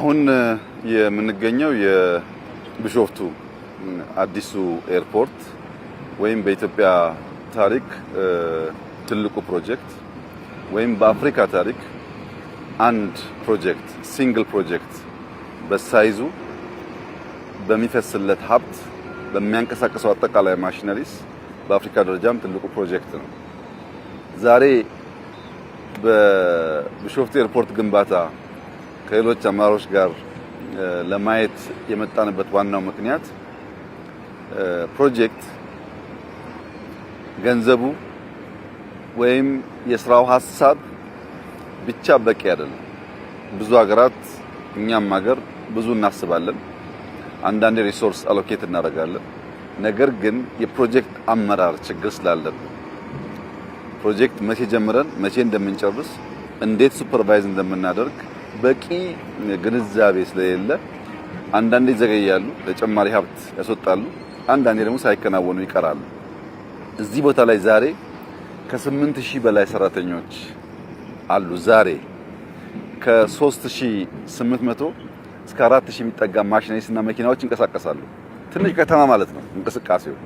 አሁን የምንገኘው የቢሾፍቱ አዲሱ ኤርፖርት ወይም በኢትዮጵያ ታሪክ ትልቁ ፕሮጀክት ወይም በአፍሪካ ታሪክ አንድ ፕሮጀክት ሲንግል ፕሮጀክት በሳይዙ በሚፈስለት ሀብት በሚያንቀሳቀሰው አጠቃላይ ማሽነሪስ በአፍሪካ ደረጃም ትልቁ ፕሮጀክት ነው። ዛሬ በቢሾፍቱ ኤርፖርት ግንባታ ከሌሎች አመራሮች ጋር ለማየት የመጣንበት ዋናው ምክንያት ፕሮጀክት ገንዘቡ ወይም የስራው ሐሳብ ብቻ በቂ አይደለም። ብዙ ሀገራት እኛም ሀገር ብዙ እናስባለን፣ አንዳንድ ሪሶርስ አሎኬት እናደርጋለን። ነገር ግን የፕሮጀክት አመራር ችግር ስላለብን ፕሮጀክት መቼ ጀምረን መቼ እንደምንጨርስ እንዴት ሱፐርቫይዝ እንደምናደርግ በቂ ግንዛቤ ስለሌለ አንዳንዴ ይዘገያሉ፣ ተጨማሪ ሀብት ያስወጣሉ፣ አንዳንዴ ደግሞ ሳይከናወኑ ይቀራሉ። እዚህ ቦታ ላይ ዛሬ ከ8000 በላይ ሰራተኞች አሉ። ዛሬ ከ3800 እስከ 4000 የሚጠጋ ማሽነሪስ እና መኪናዎች ይንቀሳቀሳሉ። ትንሽ ከተማ ማለት ነው። እንቅስቃሴው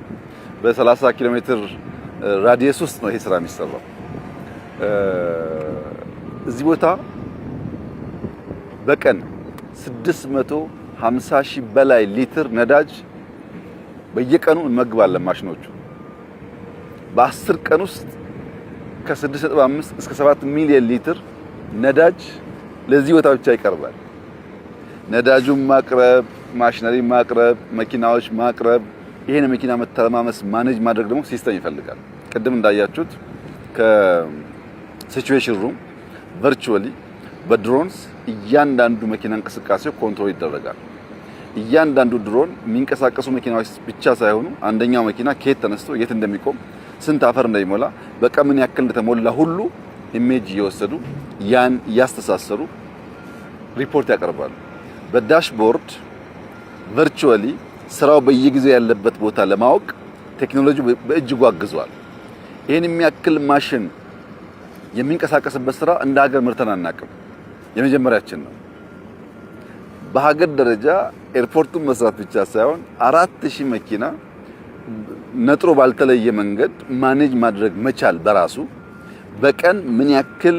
በ30 ኪሎ ሜትር ራዲየስ ውስጥ ነው ይሄ ስራ የሚሰራው። እዚህ ቦታ በቀን 650,000 በላይ ሊትር ነዳጅ በየቀኑ እንመግባለን። ማሽኖቹ በ10 ቀን ውስጥ ከ6.5 እስከ 7 ሚሊዮን ሊትር ነዳጅ ለዚህ ቦታ ብቻ ይቀርባል። ነዳጁን ማቅረብ፣ ማሽነሪ ማቅረብ፣ መኪናዎች ማቅረብ፣ ይሄን መኪና መተረማመስ ማኔጅ ማድረግ ደግሞ ሲስተም ይፈልጋል። ቅድም እንዳያችሁት ከሲቹዌሽን ሩም ቨርቹዋሊ በድሮንስ እያንዳንዱ መኪና እንቅስቃሴው ኮንትሮል ይደረጋል። እያንዳንዱ ድሮን የሚንቀሳቀሱ መኪናዎች ብቻ ሳይሆኑ አንደኛው መኪና ከየት ተነስቶ የት እንደሚቆም ስንት አፈር እንደሚሞላ በቀን ምን ያክል እንደተሞላ ሁሉ ኢሜጅ እየወሰዱ ያን እያስተሳሰሩ ሪፖርት ያቀርባሉ። በዳሽቦርድ ቨርቹዋሊ ስራው በየጊዜው ያለበት ቦታ ለማወቅ ቴክኖሎጂ በእጅጉ አግዟል። ይሄን የሚያክል ማሽን የሚንቀሳቀስበት ስራ እንደ ሀገር ምርተን አናውቅም። የመጀመሪያችን ነው። በሀገር ደረጃ ኤርፖርቱን መስራት ብቻ ሳይሆን 4000 መኪና ነጥሮ ባልተለየ መንገድ ማኔጅ ማድረግ መቻል በራሱ በቀን ምን ያክል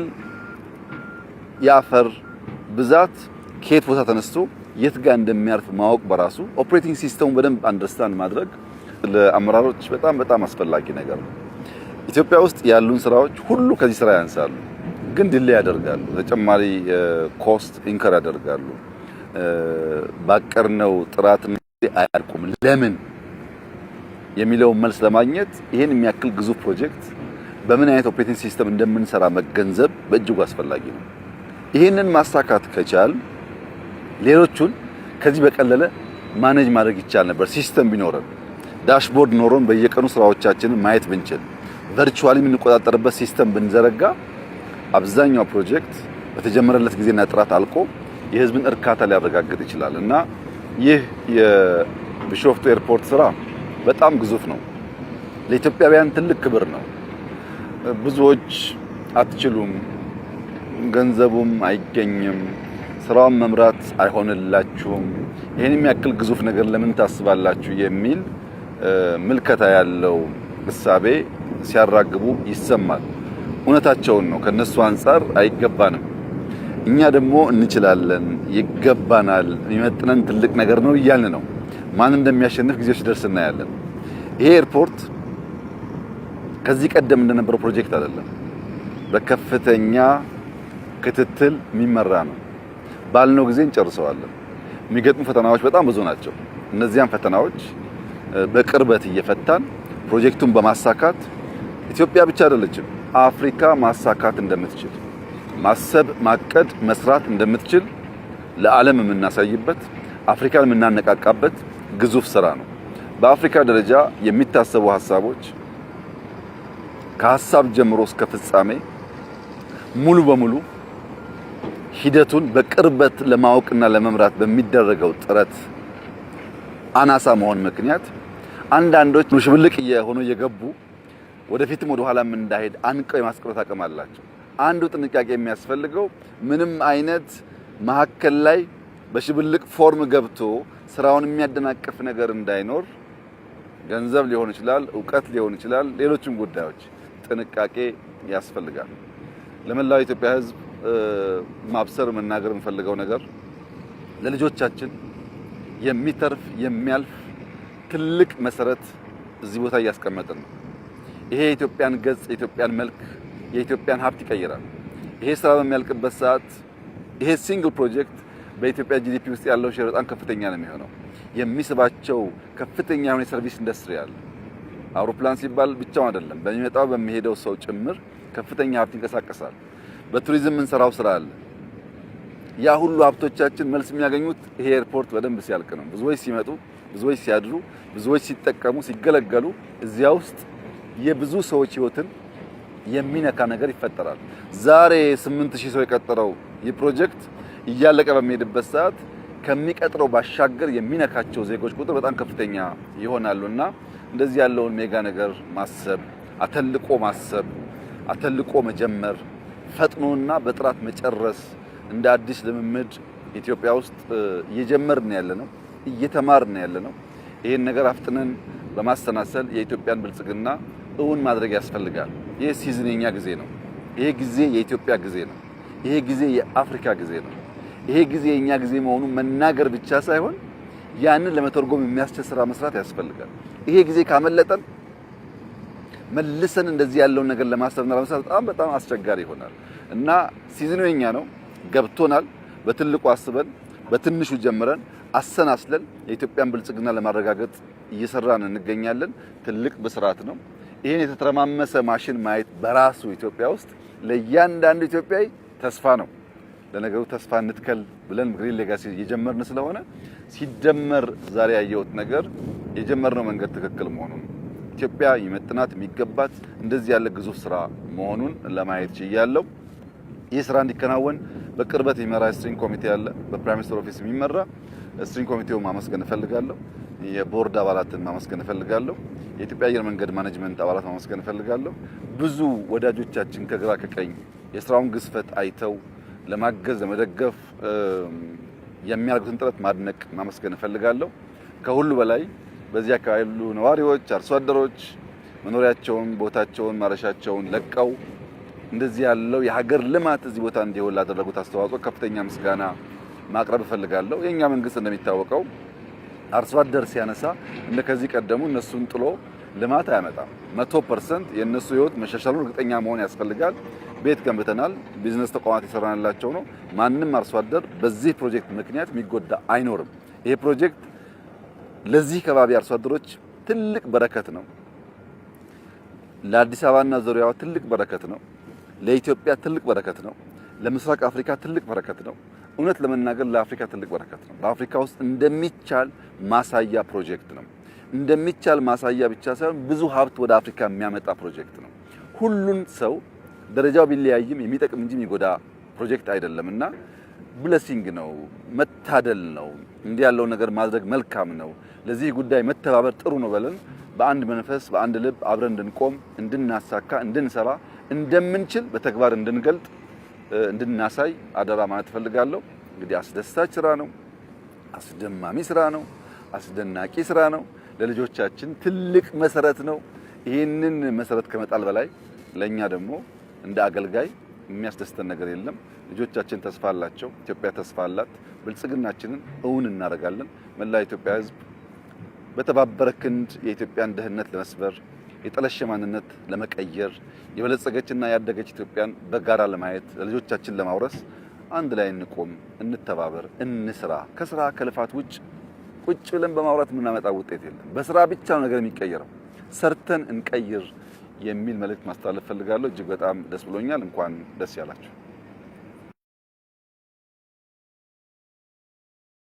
የአፈር ብዛት ከየት ቦታ ተነስቶ የት ጋር እንደሚያርፍ ማወቅ በራሱ ኦፕሬቲንግ ሲስተሙን በደንብ አንደርስታንድ ማድረግ ለአመራሮች በጣም አስፈላጊ ነገር ነው። ኢትዮጵያ ውስጥ ያሉን ስራዎች ሁሉ ከዚህ ስራ ያንሳሉ፣ ግን ዲሌይ ያደርጋሉ። ተጨማሪ ኮስት ኢንከር ያደርጋሉ። ባቀርነው ጥራት አያልቁም። ለምን የሚለው መልስ ለማግኘት ይሄን የሚያክል ግዙፍ ፕሮጀክት በምን አይነት ኦፕሬቲንግ ሲስተም እንደምንሰራ መገንዘብ በእጅጉ አስፈላጊ ነው። ይሄንን ማሳካት ከቻል ሌሎቹን ከዚህ በቀለለ ማኔጅ ማድረግ ይቻል ነበር። ሲስተም ቢኖረን ዳሽቦርድ ኖሮን በየቀኑ ስራዎቻችንን ማየት ብንችል ቨርቹዋሊ የምንቆጣጠርበት ሲስተም ብንዘረጋ አብዛኛው ፕሮጀክት በተጀመረለት ጊዜና ጥራት አልቆ የህዝብን እርካታ ሊያረጋግጥ ይችላል እና ይህ የቢሾፍቱ ኤርፖርት ስራ በጣም ግዙፍ ነው። ለኢትዮጵያውያን ትልቅ ክብር ነው። ብዙዎች አትችሉም፣ ገንዘቡም አይገኝም፣ ስራውን መምራት አይሆንላችሁም፣ ይሄን የሚያክል ግዙፍ ነገር ለምን ታስባላችሁ የሚል ምልከታ ያለው እሳቤ ሲያራግቡ ይሰማል። እውነታቸውን ነው። ከነሱ አንፃር አይገባንም። እኛ ደግሞ እንችላለን፣ ይገባናል፣ የሚመጥነን ትልቅ ነገር ነው እያልን ነው። ማን እንደሚያሸንፍ ጊዜው ሲደርስ እናያለን። ይሄ ኤርፖርት ከዚህ ቀደም እንደነበረው ፕሮጀክት አይደለም። በከፍተኛ ክትትል የሚመራ ነው። ባልነው ጊዜ እንጨርሰዋለን። የሚገጥሙ ፈተናዎች በጣም ብዙ ናቸው። እነዚያን ፈተናዎች በቅርበት እየፈታን ፕሮጀክቱን በማሳካት ኢትዮጵያ ብቻ አይደለችም አፍሪካ ማሳካት እንደምትችል ማሰብ፣ ማቀድ፣ መስራት እንደምትችል ለዓለም የምናሳይበት አፍሪካን የምናነቃቃበት ግዙፍ ስራ ነው። በአፍሪካ ደረጃ የሚታሰቡ ሐሳቦች ከሐሳብ ጀምሮ እስከ ፍጻሜ ሙሉ በሙሉ ሂደቱን በቅርበት ለማወቅና ለመምራት በሚደረገው ጥረት አናሳ መሆን ምክንያት አንዳንዶች ሽብልቅ የሆኑ የገቡ ወደፊትም ወደ ኋላም እንዳይሄድ አንቀው የማስቀረት አቅም አላቸው። አንዱ ጥንቃቄ የሚያስፈልገው ምንም አይነት መሀከል ላይ በሽብልቅ ፎርም ገብቶ ስራውን የሚያደናቅፍ ነገር እንዳይኖር ገንዘብ ሊሆን ይችላል፣ ዕውቀት ሊሆን ይችላል፣ ሌሎችም ጉዳዮች ጥንቃቄ ያስፈልጋል። ለመላው ኢትዮጵያ ሕዝብ ማብሰር መናገር የምፈልገው ነገር ለልጆቻችን የሚተርፍ የሚያልፍ ትልቅ መሰረት እዚህ ቦታ እያስቀመጥን ነው። ይሄ የኢትዮጵያን ገጽ፣ የኢትዮጵያን መልክ፣ የኢትዮጵያን ሀብት ይቀይራል። ይሄ ስራ በሚያልቅበት ሰዓት ይሄ ሲንግል ፕሮጀክት በኢትዮጵያ ጂዲፒ ውስጥ ያለው ሼር በጣም ከፍተኛ ነው የሚሆነው። የሚስባቸው ከፍተኛ የሆነ ሰርቪስ ኢንዱስትሪ አለ። አውሮፕላን ሲባል ብቻው አይደለም፣ በሚመጣው በሚሄደው ሰው ጭምር ከፍተኛ ሀብት ይንቀሳቀሳል። በቱሪዝም እንሰራው ስራ አለ። ያ ሁሉ ሀብቶቻችን መልስ የሚያገኙት ይሄ ኤርፖርት በደንብ ሲያልቅ ነው። ብዙዎች ሲመጡ፣ ብዙዎች ሲያድሩ፣ ብዙዎች ሲጠቀሙ፣ ሲገለገሉ እዚያ ውስጥ የብዙ ሰዎች ህይወትን የሚነካ ነገር ይፈጠራል። ዛሬ 8000 ሰው የቀጠረው ይህ ፕሮጀክት እያለቀ በሚሄድበት ሰዓት ከሚቀጥረው ባሻገር የሚነካቸው ዜጎች ቁጥር በጣም ከፍተኛ ይሆናሉና እንደዚህ ያለውን ሜጋ ነገር ማሰብ፣ አተልቆ ማሰብ፣ አተልቆ መጀመር፣ ፈጥኖና በጥራት መጨረስ እንደ አዲስ ልምምድ ኢትዮጵያ ውስጥ እየጀመርን ያለነው እየተማርን ያለነው ይሄን ነገር አፍጥነን በማሰናሰል የኢትዮጵያን ብልጽግና እውን ማድረግ ያስፈልጋል። ይሄ ሲዝንኛ ጊዜ ነው። ይሄ ጊዜ የኢትዮጵያ ጊዜ ነው። ይሄ ጊዜ የአፍሪካ ጊዜ ነው። ይሄ ጊዜ የኛ ጊዜ መሆኑን መናገር ብቻ ሳይሆን ያንን ለመተርጎም የሚያስችል ስራ መስራት ያስፈልጋል። ይሄ ጊዜ ካመለጠን መልሰን እንደዚህ ያለውን ነገር ለማሰብና ለመስራት በጣም አስቸጋሪ ይሆናል እና ሲዝኑ የኛ ነው። ገብቶናል። በትልቁ አስበን በትንሹ ጀምረን አሰናስለን የኢትዮጵያን ብልጽግና ለማረጋገጥ እየሰራን እንገኛለን። ትልቅ ብስራት ነው። ይሄን የተተረማመሰ ማሽን ማየት በራሱ ኢትዮጵያ ውስጥ ለእያንዳንዱ ኢትዮጵያዊ ተስፋ ነው። ለነገሩ ተስፋ እንትከል ብለን ግሪን ሌጋሲ እየጀመርን ስለሆነ ሲደመር ዛሬ ያየሁት ነገር የጀመርነው መንገድ ትክክል መሆኑን ኢትዮጵያ ይመጥናት የሚገባት እንደዚህ ያለ ግዙፍ ስራ መሆኑን ለማየት ችያለሁ። ይህ ስራ እንዲከናወን በቅርበት የሚመራ ስትሪንግ ኮሚቴ አለ። በፕራይም ሚኒስትር ኦፊስ የሚመራ ስትሪንግ ኮሚቴውን ማመስገን እፈልጋለሁ። የቦርድ አባላትን ማመስገን እፈልጋለሁ። የኢትዮጵያ አየር መንገድ ማኔጅመንት አባላት ማመስገን እፈልጋለሁ። ብዙ ወዳጆቻችን ከግራ ከቀኝ የስራውን ግዝፈት አይተው ለማገዝ ለመደገፍ የሚያደርጉትን ጥረት ማድነቅ ማመስገን እፈልጋለሁ። ከሁሉ በላይ በዚህ አካባቢ ያሉ ነዋሪዎች፣ አርሶ አደሮች መኖሪያቸውን፣ ቦታቸውን፣ ማረሻቸውን ለቀው እንደዚህ ያለው የሀገር ልማት እዚህ ቦታ እንዲሆን ላደረጉት አስተዋጽኦ ከፍተኛ ምስጋና ማቅረብ እፈልጋለሁ። የኛ መንግስት እንደሚታወቀው አርሶ አደር ሲያነሳ እንደ ከዚህ ቀደሙ እነሱን ጥሎ ልማት አያመጣም። 100% የነሱ ህይወት መሻሻሉን እርግጠኛ መሆን ያስፈልጋል። ቤት ገንብተናል፣ ቢዝነስ ተቋማት የሰራንላቸው ነው። ማንም አርሶ አደር በዚህ ፕሮጀክት ምክንያት የሚጎዳ አይኖርም። ይሄ ፕሮጀክት ለዚህ ከባቢ አርሶ አደሮች ትልቅ በረከት ነው። ለአዲስ አበባና ዙሪያዋ ትልቅ በረከት ነው። ለኢትዮጵያ ትልቅ በረከት ነው። ለምስራቅ አፍሪካ ትልቅ በረከት ነው። እውነት ለመናገር ለአፍሪካ ትልቅ በረከት ነው። በአፍሪካ ውስጥ እንደሚቻል ማሳያ ፕሮጀክት ነው። እንደሚቻል ማሳያ ብቻ ሳይሆን ብዙ ሀብት ወደ አፍሪካ የሚያመጣ ፕሮጀክት ነው። ሁሉን ሰው ደረጃው ቢለያይም የሚጠቅም እንጂ የሚጎዳ ፕሮጀክት አይደለምና ብለሲንግ ነው፣ መታደል ነው። እንዲህ ያለው ነገር ማድረግ መልካም ነው። ለዚህ ጉዳይ መተባበር ጥሩ ነው ብለን በአንድ መንፈስ በአንድ ልብ አብረን እንድንቆም፣ እንድናሳካ፣ እንድንሰራ እንደምንችል በተግባር እንድንገልጥ እንድናሳይ አደራ ማለት ፈልጋለሁ። እንግዲህ አስደሳች ስራ ነው፣ አስደማሚ ስራ ነው፣ አስደናቂ ስራ ነው። ለልጆቻችን ትልቅ መሰረት ነው። ይህንን መሰረት ከመጣል በላይ ለኛ ደግሞ እንደ አገልጋይ የሚያስደስተን ነገር የለም። ልጆቻችን ተስፋ አላቸው፣ ኢትዮጵያ ተስፋ አላት። ብልጽግናችንን እውን እናደርጋለን። መላ ኢትዮጵያ ሕዝብ በተባበረ ክንድ የኢትዮጵያን ድህነት ለመስበር የጠለሸ ማንነት ለመቀየር የበለጸገችና ያደገች ኢትዮጵያን በጋራ ለማየት ለልጆቻችን ለማውረስ አንድ ላይ እንቆም፣ እንተባበር፣ እንስራ። ከስራ ከልፋት ውጭ ቁጭ ብለን በማውራት የምናመጣው ውጤት የለም። በስራ ብቻ ነው ነገር የሚቀየረው። ሰርተን እንቀይር የሚል መልእክት ማስተላለፍ ፈልጋለሁ። እጅግ በጣም ደስ ብሎኛል። እንኳን ደስ ያላችሁ።